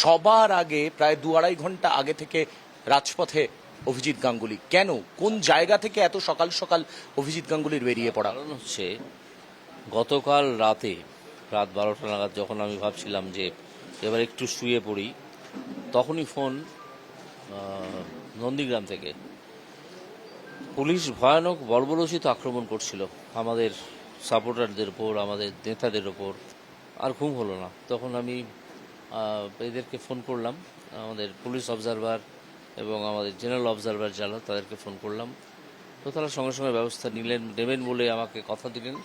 সবার আগে প্রায় 2-2.5 ঘন্টা আগে থেকে রাজপথে অভিজিৎ গাঙ্গুলি। কেন, কোন জায়গা থেকে এত সকাল সকাল অভিজিৎ গাঙ্গুলির বেরিয়ে পড়া? কারণ হচ্ছে গতকাল রাতে রাত 12টা নাগাদ যখন আমি ভাবছিলাম যে এবার একটু শুয়ে পড়ি, তখনই ফোন নন্দীগ্রাম থেকে। পুলিশ ভয়ানক বর্বরোচিত আক্রমণ করছিল আমাদের সাপোর্টারদের ওপর, আমাদের নেতাদের ওপর। আর ঘুম হলো না। তখন আমি এদেরকে ফোন করলাম, আমাদের পুলিশ অবজারভার এবং আমাদের জেনারেল অবজারভার যারা, তাদেরকে ফোন করলাম। তো তারা সঙ্গে সঙ্গে ব্যবস্থা নেবেন বলে আমাকে কথা দিলেন।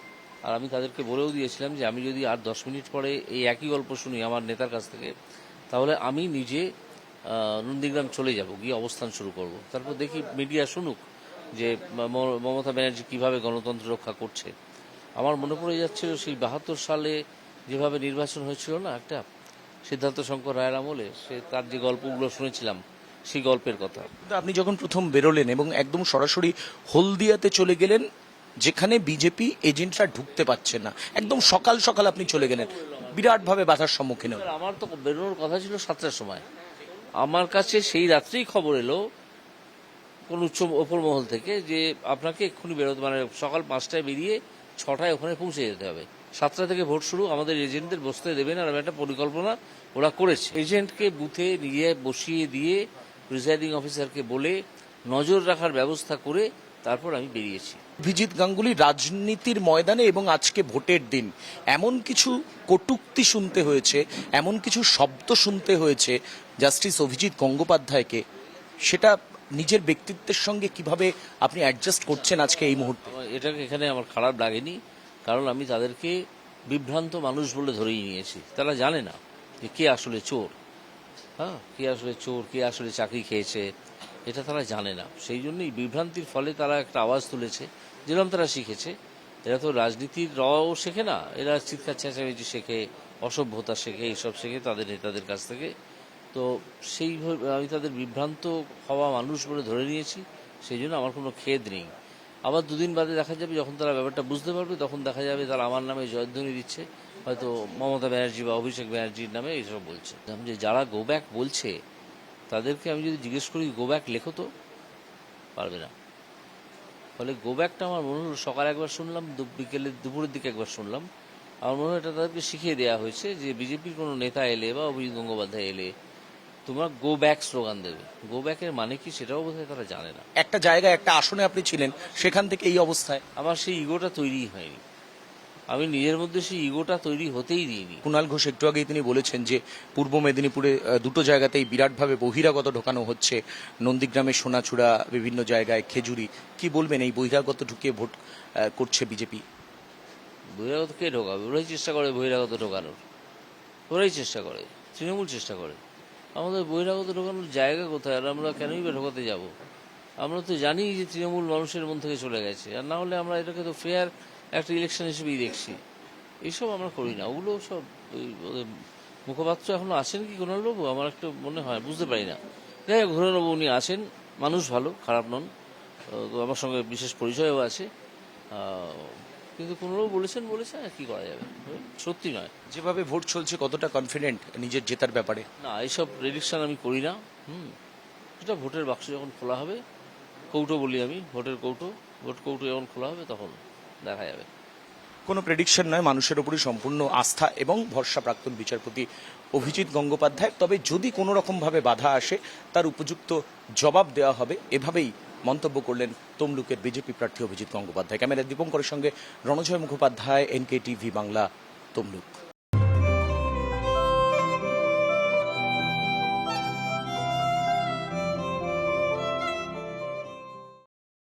আর আমি তাদেরকে বলেও দিয়েছিলাম যে আমি যদি আর 10 মিনিট পরে এই একই গল্প শুনি আমার নেতার কাছ থেকে, তাহলে আমি নিজে নন্দীগ্রাম চলে যাব, গিয়ে অবস্থান শুরু করব। তারপর দেখি মিডিয়া শুনুক যে মমতা ব্যানার্জি কীভাবে গণতন্ত্র রক্ষা করছে। আমার মনে পড়ে যাচ্ছিল সেই 72 সালে যেভাবে নির্বাচন হয়েছিল না, একটা সিদ্ধার্থ শঙ্কর রায়ের আমলে, তার যে গল্পগুলো শুনেছিলাম সেই গল্পের কথা। কিন্তু আপনি যখন প্রথম বেরোলেন এবং একদম সরাসরি হলদিয়াতে চলে গেলেন, যেখানে বিজেপি এজেন্টরা ঢুকতে পারছে না, একদম সকাল সকাল আপনি চলে গেলেন, বিরাটভাবে বাধার সম্মুখীন হলেন। আমার তো বেরোনোর কথা ছিল 7টার সময়। আমার কাছে সেই রাত্রেই খবর এলো কোন ওপর মহল থেকে যে আপনাকে এক্ষুনি বেরোতে, মানে সকাল 5টায় বেরিয়ে 6টায় ওখানে পৌঁছে যেতে হবে। 7টা থেকে ভোট শুরু, আমাদের এজেন্টদের বসতে দেবেন, আর একটা পরিকল্পনা ওরা করেছে। এজেন্টকে বুথে নিয়ে বসিয়ে দিয়ে প্রিসাইডিং অফিসারকে বলে নজর রাখার ব্যবস্থা করে তারপর আমি বেরিয়েছি। অভিজিৎ গাঙ্গুলি রাজনীতির ময়দানে এবং আজকে ভোটের দিন এমন কিছু কটূক্তি শুনতে হয়েছে, এমন কিছু শব্দ শুনতে হয়েছে জাস্টিস অভিজিৎ গঙ্গোপাধ্যায়কে, সেটা নিজের ব্যক্তিত্বের সঙ্গে কিভাবে আপনি অ্যাডজাস্ট করছেন আজকে এই মুহূর্তে? এটা এখানে আমার খারাপ লাগেনি, কারণ আমি তাদেরকে বিভ্রান্ত মানুষ বলে ধরেই নিয়েছি। তারা জানে না যে কে আসলে চোর, কে আসলে চোর, কে আসলে চাকরি খেয়েছে, এটা তারা জানে না। সেই জন্যই বিভ্রান্তির ফলে তারা একটা আওয়াজ তুলেছে, যেরকম তারা শিখেছে। এরা তো রাজনীতির রও শেখে না, এরা চিৎকার চেঁচামেচি শেখে, অসভ্যতা শেখে, এইসব শেখে তাদের নেতাদের কাছ থেকে। তো সেইভাবে আমি তাদের বিভ্রান্ত হওয়া মানুষ বলে ধরে নিয়েছি, সেই জন্য আমার কোনো খেদ নেই। আবার 2 দিন বাদে দেখা যাবে, যখন তারা ব্যাপারটা বুঝতে পারবে, তখন দেখা যাবে তারা আমার নামে জয়ধ্বনি দিচ্ছে, হয়তো মমতা ব্যানার্জি বা অভিষেক ব্যানার্জির নামে এইসব বলছে। যে যারা গো ব্যাক বলছে তাদেরকে আমি যদি জিজ্ঞেস করি গো ব্যাক লেখো, তো পারবে না। ফলে গো ব্যাকটা আমার মনে হলো, সকালে একবার শুনলাম, বিকেলে দুপুরের দিকে একবার শুনলাম। আমার মনে হয় এটা তাদেরকে শিখিয়ে দেওয়া হয়েছে যে বিজেপির কোনো নেতা এলে বা অভিজিৎ গঙ্গোপাধ্যায় এলে তোমরা গো ব্যাক স্লোগান দেবে। গো ব্যাকের মানে কি সেটাও বোধহয় তারা জানে না। একটা জায়গায়, একটা আসনে আপনি ছিলেন, সেখান থেকে এই অবস্থায়। আমার সেই ইগোটা তৈরি হয়নি, আমি নিজের মধ্যে সেই ইগোটা তৈরি হতেই দিইনি। কুণাল ঘোষ একটু আগেই তিনি বলেছেন যে পূর্ব মেদিনীপুরে 2টো জায়গাতেই বিরাটভাবে বহিরাগত ঢোকানো হচ্ছে, নন্দীগ্রামে সোনাচূড়া, বিভিন্ন জায়গায় খেজুরি। কি বলবেন, এই বহিরাগত ঢুকিয়ে ভোট করছে বিজেপি? বহিরাগত কে ঢোকাবে? ওরাই চেষ্টা করে বহিরাগত ঢোকানোর, ওরাই চেষ্টা করে, তৃণমূল চেষ্টা করে। আমাদের বহিরাগত ঢোকানোর জায়গা কোথায়? আর আমরা কেনই বা ঢোকাতে যাব? আমরা তো জানি যে তৃণমূল মানুষের মন থেকে চলে গেছে, আর না হলে আমরা এটাকে তো ফেয়ার একটা ইলেকশন হিসেবেই দেখছি। এইসব আমরা করি না, ওগুলো সব ওদের মুখপাত্র এখনো আছেন কি কুণালবাবু? আমার একটু মনে হয়, বুঝতে পারি না। যাই হোক, কুণালবাবু উনি আছেন, মানুষ ভালো, খারাপ নন, তো আমার সঙ্গে বিশেষ পরিচয়ও আছে। কিন্তু কুণালবাবু বলেছেন, কি করা যাবে, সত্যি নয়। যেভাবে ভোট চলছে, কতটা কনফিডেন্ট নিজের জেতার ব্যাপারে? না, এইসব প্রেডিকশন আমি করি না। এটা ভোটের বাক্স যখন খোলা হবে, কৌটো বলি আমি, ভোট কৌটো যখন খোলা হবে তখন দেখা যাবে। কোনো প্রেডিকশন নয়, মানুষের ওপরই সম্পূর্ণ আস্থা এবং ভরসা প্রাক্তন বিচারপতি অভিজিৎ গঙ্গোপাধ্যায়। তবে যদি কোনো রকমভাবে বাধা আসে, তার উপযুক্ত জবাব দেওয়া হবে, এভাবেই মন্তব্য করলেন তমলুকের বিজেপি প্রার্থী অভিজিৎ গঙ্গোপাধ্যায়। ক্যামেরায় দীপঙ্করের সঙ্গে রণজয় মুখোপাধ্যায়, NKTV বাংলা, তমলুক।